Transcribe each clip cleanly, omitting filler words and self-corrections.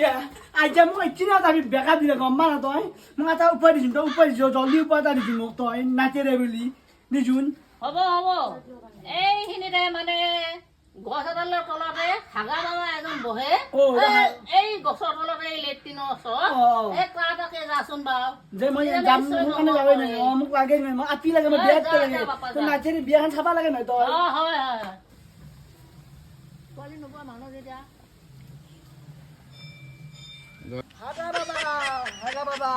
আচ্ছা আইজা মোক ইচ্ছিনা যাবি বেকা দিলে গম পা না তই মোক এটা উপায় দিছোন তই উপায় দিছ জলদি উপায় এটা দিছোন মোক তই নাচেৰে বুলি দিছোন হ'ব এইখিনিতে মানে গছ এডালৰ তলতে হাগা বাবা এজন বহে এই গছৰ তলতে এই লেট্ৰিনৰ ওচৰত এই তাকে যাচোন বাৰু যে মই যাম মোৰ কাৰণে যাবই নাই মোক লাগে নাই মই আপি লাগে মই বিয়াত লাগে তই নাচেৰে বিয়াখন চাবা লাগে নাই তই হয় হয় ছোৱালী নোপোৱা মানুহ যেতিয়া হাগা বাবা হাগা বাবা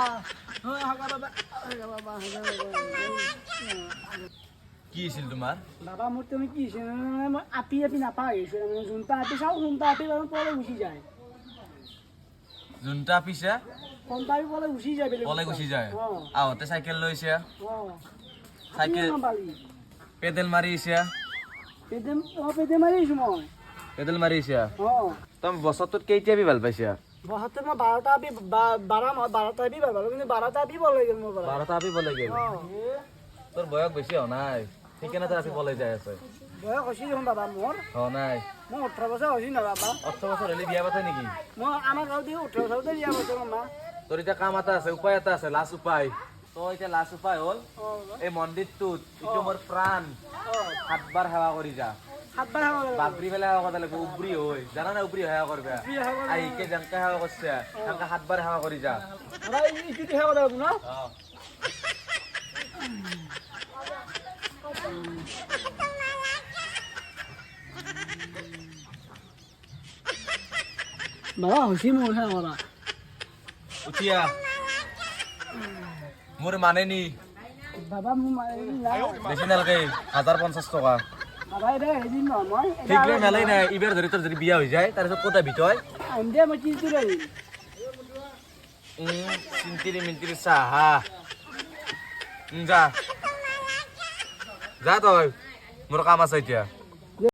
হাগা বাবা হাগা বাবা হাগা বাবা কি আছিল তোমাৰ বাবা মোৰ তুমি কি হৈছে মই আপি আপি নাপাই আহিছোঁ মানে যোনটা আপি চাওঁ যোনটা আপি বাৰু পলে গুচি যায় যোনটা পিছে কোনটা আপি পলে গুচি যায় পলে গুচি যায় আহোঁতে চাইকেল লৈছে চাইকেল পেডেল মাৰিছে পেডে মাৰিছোঁ মই পেডেল মাৰিছে তুমি বছৰটোত কেইটা আপি ভাল পাইছা বহাতে মই 12টা আপি 12টা আপি ভাল পালোঁ কিন্তু 12টা আপি পলে গ'ল মোৰ পৰা 12টা আপি পলে গ'ল তোৰ বয়স বেছি হোৱা নাই ঠিকেনে তই আপি পলে যাই আছে বয়স হৈছে দেখোন বাবা মোৰ হোৱা নাই মই 18 বছৰ হৈছে না বাবা 18 বছৰ হ'লে বিয়া পাতে নেকি মই আমাৰ গাঁৱত 18 বছৰতে বিয়া পাইছোঁ মামা তোৰ এতিয়া কাম এটা আছে উপায় এটা আছে লাষ্ট উপায় তই এতিয়া লাষ্ট উপায় হ'ল এই মন্দিৰটোত এইটো মোৰ প্ৰাণ 7 বাৰ সেৱা কৰি যা 7 বাৰ সেৱা বাপৰি পেলাই সেৱা কৰিব লাগিব উবৰি হৈ জানা না উবৰি সেৱা কৰিবা আহিকে যেনেকে সেৱা কৰিছে সেনেকে 7 বাৰ সেৱা কৰি যা এইটো সেৱা কৰিব লাগিব ন বাবা হৈছে মোৰ সেৱা কৰা উঠিয়া মোৰ মানে নি বাবা মোৰ বেছি নালাগে 1050 টকা বাবা এটা এদিন নহয় মই ঠিক লৈ মেলাই নাই এইবাৰ ধৰি তোৰ যদি বিয়া হৈ যায় তাৰপিছত ক'ত আহিবি তই দিয়া মই চিন্তি লৈ চিন্তিৰি মিন্তিৰি চাহা যা যা তই মোৰ কাম আছে এতিয়া